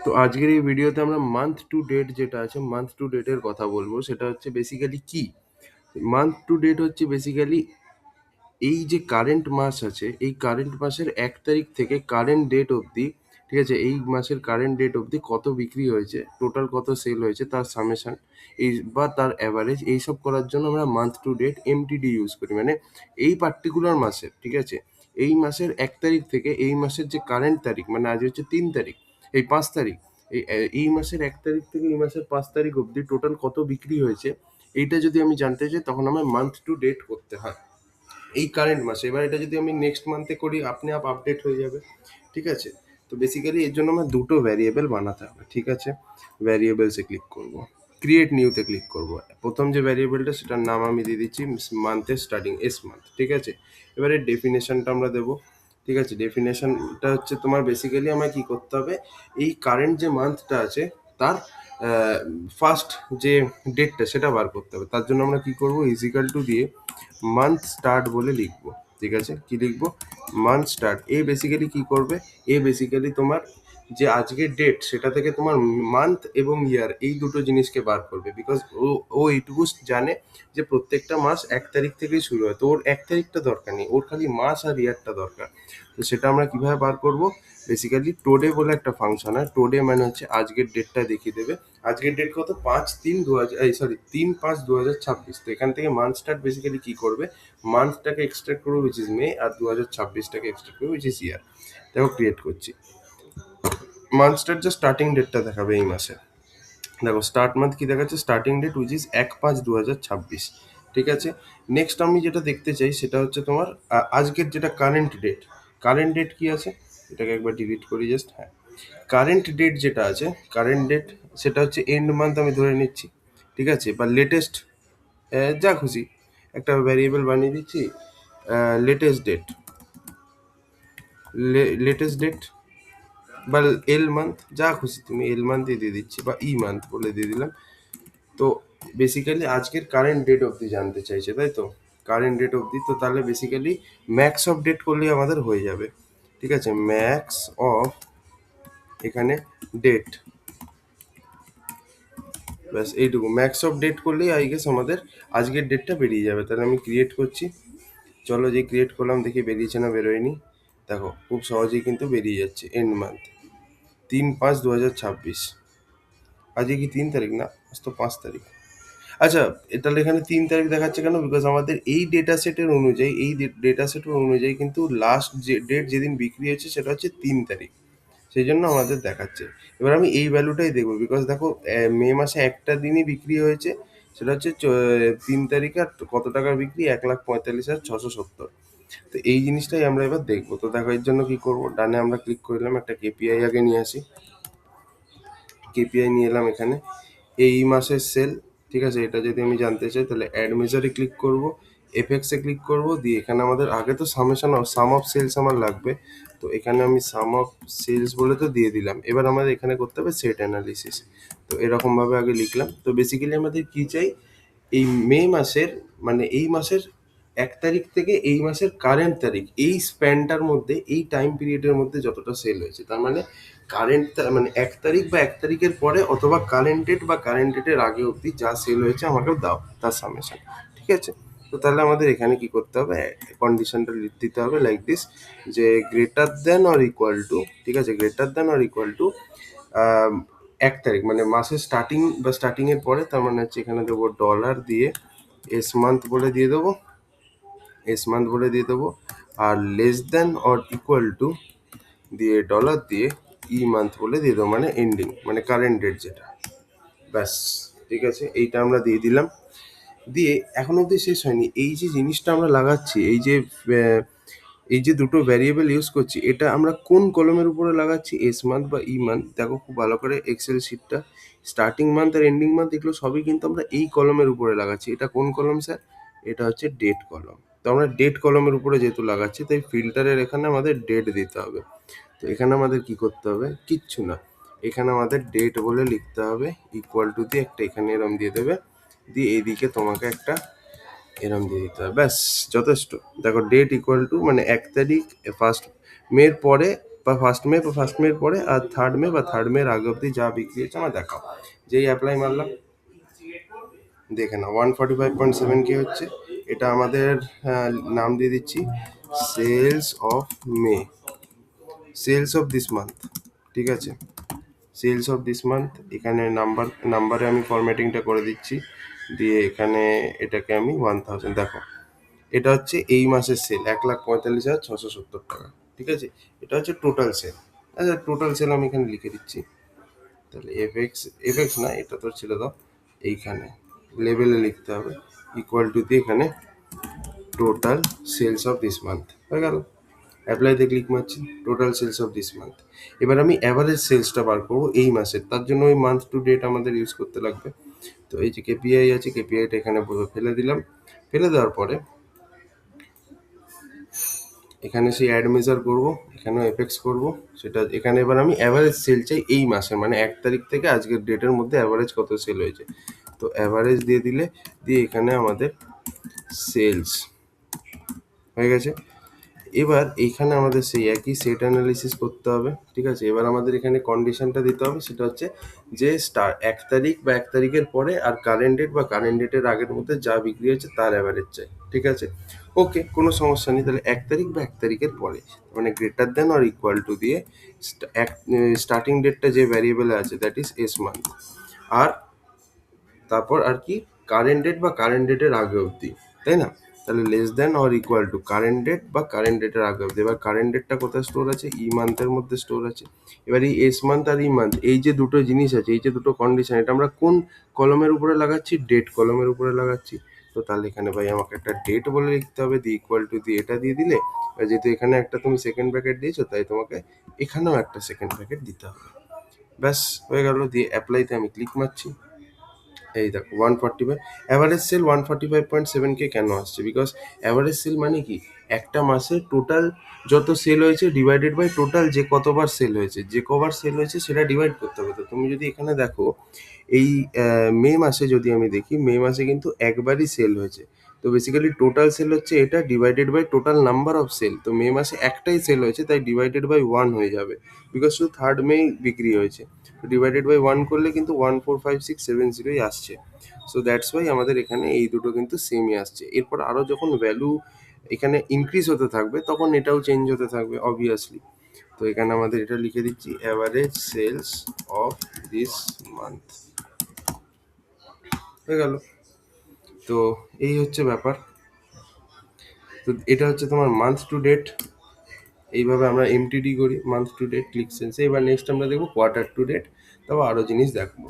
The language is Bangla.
তো আজকের এই ভিডিওতে আমরা মান্থ টু ডেট যেটা আছে মান্থ টু ডেটের কথা বলবো। সেটা হচ্ছে বেসিক্যালি কি মান্থ টু ডেট হচ্ছে বেসিক্যালি এই যে কারেন্ট মাস আছে এই কারেন্ট মাসের 1 তারিখ থেকে কারেন্ট ডেট অবধি, ঠিক আছে, এই মাসের কারেন্ট ডেট অবধি কত বিক্রি হয়েছে, টোটাল কত সেল হয়েছে তার সামেশন এই বা তার অ্যাভারেজ এইসব করার জন্য আমরা month to date MTD use করি। মানে এই পার্টিকুলার মাসের, ঠিক আছে, এই মাসের 1 তারিখ থেকে এই মাসের যে কারেন্ট তারিখ, মানে আজ হচ্ছে 3 তারিখ, এই 5 তারিখ, এই মাসের 1 তারিখ থেকে এই মাসের 5 তারিখ অবধি টোটাল কত বিক্রি হয়েছে, এইটা যদি আমি জানতে চাই তখন আমার মান্থ টু ডেট করতে হয় এই কারেন্ট মাসে। এবার এটা যদি আমি নেক্সট মান্থে করি আপনি আপডেট হয়ে যাবে, ঠিক আছে। তো বেসিক্যালি এর জন্য আমার দুটো ভ্যারিয়েবল বানাতে হবে, ঠিক আছে। ভ্যারিয়েবলসে ক্লিক করব, ক্রিয়েট নিউতে ক্লিক করব। প্রথম যে ভ্যারিয়েবলটা সেটার নাম আমি দিয়ে দিচ্ছি মান্থের স্টার্টিং এস মান্থ, ঠিক আছে। এবারে ডেফিনেশনটা আমরা দেবো, ঠিক আছে। ডেফিনেশনটা হচ্ছে তোমার বেসিক্যালি আমায় কি করতে হবে, এই কারেন্ট যে মান্থটা আছে তার ফার্স্ট যে ডেটটা সেটা বার করতে হবে। তার জন্য আমরা কি করব, ইজিক্যাল টু দিয়ে মান্থ স্টার্ট বলে লিখবো, ঠিক আছে। কি লিখবো, মান্থ স্টার্ট। এ বেসিক্যালি কি করবে, এ বেসিক্যালি তোমার যে আজকের ডেট সেটা থেকে তোমার মান্থ এবং ইয়ার এই দুটো জিনিসকে বার করবে। বিকজ ও ও এইটুকু জানে যে প্রত্যেকটা মাস 1 তারিখ থেকেই শুরু হয়, তো ওর 1 তারিখটা দরকার নেই, ওর খালি মাস আর ইয়ারটা দরকার। তো সেটা আমরা কিভাবে বার করব, বেসিক্যালি টোডে বলে একটা ফাংশন হয়। টোডে মানে হচ্ছে আজকের ডেটটা দেখিয়ে দেবে। আজকের ডেট কত, 5/3/2000, সরি 3/5/2026। তো এখান থেকে মান্থ স্টার্ট বেসিক্যালি কি করবে, মান্থটাকে এক্সট্রাক্ট করবে উইচ ইজ মে, আর 2026টাকে এক্সট্রাক্ট করবে উইচ ইজ ইয়ার। দেখো ক্রিয়েট করছি, মান্থ স্টার্ট যে স্টার্টিং ডেটটা দেখাবে এই মাসে। দেখো স্টার্ট মান্থ কি দেখাচ্ছে, স্টার্টিং ডেট উইচ ইজ 1/5/2026, ঠিক আছে। নেক্সট আমি যেটা দেখতে চাই সেটা হচ্ছে তোমার আজকের যেটা কারেন্ট ডেট। কারেন্ট ডেট কি আছে, এটাকে একবার ডিলিট করি জাস্ট। হ্যাঁ, কারেন্ট ডেট যেটা আছে, কারেন্ট ডেট সেটা হচ্ছে এন্ড মান্থ আমি ধরে নিচ্ছি, ঠিক আছে, বা লেটেস্ট, যা খুশি একটা ভ্যারিয়েবল বানিয়ে দিচ্ছি, লেটেস্ট ডেট, লেটেস্ট ডেট বা এল মান্থ, যা খুশি তুমি এল মান্থই দিয়ে দিচ্ছি বা ই মান্থ বলে দিয়ে দিলাম। তো বেসিক্যালি আজকের কারেন্ট ডেট অবধি জানতে চাইছে, তাই তো, কারেন্ট ডেট অবধি। তো তাহলে বেসিক্যালি ম্যাক্স অফ ডেট করলেই আমাদের হয়ে যাবে, ঠিক আছে। ম্যাক্স অফ, এখানে ডেট, ব্যাস এইটুকু, ম্যাক্স অফ ডেট করলেই আই গেস আমাদের আজকের ডেটটা বেরিয়ে যাবে। তাহলে আমি ক্রিয়েট করছি, চলো যে ক্রিয়েট করলাম দেখি বেরিয়েছে না বেরোয়নি। দেখো খুব সহজেই কিন্তু বেরিয়ে যাচ্ছে, এন্ড মান্থ 3/5/2026। আজকে কি 3 তারিখ, না আজ তো 5 তারিখ। আচ্ছা, তাহলে এখানে 3 তারিখ দেখাচ্ছে কেন, বিকজ আমাদের এই ডেটা সেটের অনুযায়ী, এই ডেটা সেটের অনুযায়ী কিন্তু লাস্ট যে ডেট যেদিন বিক্রি হয়েছে সেটা হচ্ছে 3 তারিখ, সেই জন্য আমাদের দেখাচ্ছে। এবার আমি এই ভ্যালুটাই দেখবো, বিকজ দেখো মে মাসে একটা দিনই বিক্রি হয়েছে, সেটা হচ্ছে 3 তারিখে। আর কত টাকার বিক্রি, 1,45,670। তো এই জিনিসটাই আমরা এবার দেখবো। তো দেখো এর জন্য কি করবো, ডানে আমরা ক্লিক করলাম, একটা কেপিআই আগে নিয়ে আসি। কেপিআই নিয়ে এলাম এখানে, এই মাসের সেল, ঠিক আছে। এটা যদি আমি জানতে চাই তাহলে অ্যাড মেজারে ক্লিক করব, এফেক্টসে ক্লিক করব, দিয়ে এখানে আমাদের আগে তো summation of sum of sales আমার লাগবে। তো এখানে আমি সাম অফ সেলস বলে তো দিয়ে দিলাম। এবার আমাদের এখানে করতে হবে সেট অ্যানালিসিস। তো এরকমভাবে আগে লিখলাম। তো বেসিক্যালি আমাদের কি চাই, এই মে মাসের, মানে এই মাসের 1 তারিখ থেকে এই মাসের কারেন্ট তারিখ, এই স্প্যানটার মধ্যে, এই টাইম পিরিয়ডের মধ্যে যতটা সেল হয়েছে, তার মানে কারেন্ট মানে 1 তারিখ বা 1 তারিখের পরে, অথবা কারেন্ট ডেট বা কারেন্ট ডেটের আগে অবধি যা সেল হয়েছে আমাকে দাও তার সামেশন, ঠিক আছে। তো তাহলে আমাদের এখানে কি করতে হবে, কন্ডিশনটা দিতে হবে লাইক দিস, যে greater than or equal two, ঠিক আছে, greater than or equal two 1 তারিখ, মানে মাসের স্টার্টিং বা স্টার্টিং এর পরে, তার মানে হচ্ছে এখানে দেবো ডলার দিয়ে এস মান্থ বলে দিয়ে দেবো, এস মান্থ বলে দিয়ে দেবো। আর less than or equal to দিয়ে ডলার দিয়ে ই মান্থ বলে দিয়ে দেবো, মানে এন্ডিং, মানে কারেন্ট ডেট যেটা। ব্যাস, ঠিক আছে, এইটা আমরা দিয়ে দিলাম। দিয়ে এখন অবধি শেষ হয়নি, এই যে জিনিসটা আমরা লাগাচ্ছি, এই যে দুটো ভ্যারিয়েবল ইউজ করছি, এটা আমরা কোন কলমের উপরে লাগাচ্ছি, এস মান্থ বা ই মান্থ। দেখো খুব ভালো করে এক্সেল শিটটা, স্টার্টিং মান্থ আর এন্ডিং মান্থ এগুলো সবই কিন্তু আমরা এই কলমের উপরে লাগাচ্ছি। এটা কোন কলম স্যার, এটা হচ্ছে ডেট কলম। তো আমরা ডেট কলমের উপরে যেহেতু লাগাচ্ছি, তাই ফিল্টারের এখানে আমাদের ডেট দিতে হবে। তো এখানে আমাদের কি করতে হবে, কিচ্ছু না, এখানে আমাদের ডেট বলে লিখতে হবে, ইকুয়াল টু দিয়ে একটা এখানে এরম দিয়ে দেবে, দিয়ে এইদিকে তোমাকে একটা এরম দিয়ে দিতে হবে, ব্যাস যথেষ্ট। দেখো ডেট ইকুয়াল টু, মানে 1 তারিখ ফার্স্ট মের পরে বা ফার্স্ট মের পরে আর থার্ড মে বা থার্ড মের আগে অবধি যা বিক্রি হচ্ছে আমার দেখাও। যেই অ্যাপ্লাই মারলাম, দেখে নাও 145.7 কে হচ্ছে। এটা আমাদের নাম দিয়ে দিচ্ছি sales of May, sales of this month, ঠিক আছে, সেলস অফ দিস মান্থ। এখানে নাম্বারে আমি ফরম্যাটিংটা করে দিচ্ছি, দিয়ে এখানে এটাকে আমি 1000 দেখো, এটা হচ্ছে এই মাসের সেল 1,45,670 টাকা, ঠিক আছে, এটা হচ্ছে টোটাল সেল। আচ্ছা, টোটাল সেল আমি এখানে লিখে দিচ্ছি, তাহলে এফএক্স না, এটা তো ছিল, দাও এইখানে লেভেলে লিখতে হবে, ইকুয়াল টু দিয়ে এখানে total sales of this month হয়ে গেল। অ্যাপ্লাইতে ক্লিক মারছি, total sales of this month. এবার আমি অ্যাভারেজ সেলসটা বার করবো এই মাসের, তার জন্য ওই মান্থ টু ডেট আমাদের ইউজ করতে লাগবে। তো এই যে কেপিআই আছে, কেপিআইটা এখানে ফেলে দিলাম। ফেলে দেওয়ার পরে এখানে সেই অ্যাড মেজার করবো, এখানেও এফেক্স করবো, সেটা এখানে এবার আমি অ্যাভারেজ সেল চাই এই মাসের, মানে 1 তারিখ থেকে আজকের ডেটের মধ্যে অ্যাভারেজ কত সেল হয়েছে। তো অ্যাভারেজ দিয়ে দিলে, দিয়ে এখানে আমাদের সেলস হয়ে গেছে। এবার এইখানে আমাদের সেই একই সেট অ্যানালিসিস করতে হবে, ঠিক আছে। এবার আমাদের এখানে কন্ডিশনটা দিতে হবে, সেটা হচ্ছে যে 1 তারিখ বা 1 তারিখের পরে আর কারেন্ট ডেট বা কারেন্ট ডেটের আগের মধ্যে যা বিক্রি হচ্ছে তার অ্যাভারেজ চাই, ঠিক আছে। ওকে, কোনো সমস্যা নেই। তাহলে 1 তারিখ বা 1 তারিখের পরে, মানে greater than or equal to দিয়ে স্টার্টিং ডেটটা যে ভ্যারিয়েবলে আছে দ্যাট ইজ এস মান্থ, আর তারপর আর কি কারেন্ট ডেট বা কারেন্ট ডেটের আগে অবধি, তাই না। তাহলে less than or equal to current date বা কারেন্ট ডেটের আগে অবধি। এবার কারেন্ট ডেটটা কোথায় স্টোর আছে, ই মান্থের মধ্যে স্টোর আছে। এবার এই এস মান্থ আর ই মান্থ, এই যে দুটো জিনিস আছে, এই যে দুটো কন্ডিশন, এটা আমরা কোন কলমের উপরে লাগাচ্ছি, ডেট কলমের উপরে লাগাচ্ছি। তো তাহলে এখানে ভাই আমাকে একটা ডেট বলে লিখতে হবে, দিয়ে ইকুয়াল টু দিয়ে এটা দিয়ে দিলে, আর যেহেতু এখানে একটা তুমি সেকেন্ড ব্র্যাকেট দিয়েছো, তাই তোমাকে এখানেও একটা সেকেন্ড ব্র্যাকেট দিতে হবে। ব্যাস হয়ে গেল। দিয়ে অ্যাপ্লাইতে আমি ক্লিক মারছি, এই দেখো 145 অ্যাভারেজ সেল 145.7 কে কেন আসছে, বিকজ অ্যাভারেজ সেল মানে কি, একটা মাসে টোটাল যত সেল হয়েছে ডিভাইডেড বাই টোটাল যে কতবার সেল হয়েছে, যে কবার সেল হয়েছে সেটা ডিভাইড করতে হবে। তো তুমি যদি এখানে দেখো, এই মে মাসে যদি আমি দেখি, মে মাসে কিন্তু একবারই সেল হয়েছে। তো বেসিক্যালি টোটাল সেল হচ্ছে এটা divided by total number of sale. তো মে মাসে একটাই সেল হয়েছে, তাই ডিভাইডেড বাই 1 হয়ে যাবে, বিকজ শুধু থার্ড মে বিক্রি হয়েছে। ডিভাইডেড বাই 1 করলে কিন্তু 145670 আসছে। সো দ্যাটস ওয়াই আমাদের এখানে এই দুটো কিন্তু সেমই আসছে। এরপর আরও যখন ভ্যালু এখানে ইনক্রিজ হতে থাকবে, তখন এটাও চেঞ্জ হতে থাকবে অবভিয়াসলি। তো এখানে আমাদের এটা লিখে দিচ্ছি average sales of this month হয়ে গেল। তো এই হচ্ছে ব্যাপার। তো এটা হচ্ছে তোমার মান্থ টু ডেট। এইভাবে আমরা এমটিডি করি, মান্থ টু ডেট, ক্লিক সেন্সে। এবার নেক্সট আমরা দেখবো কোয়ার্টার টু ডেট, তারপর আরও জিনিস দেখবো।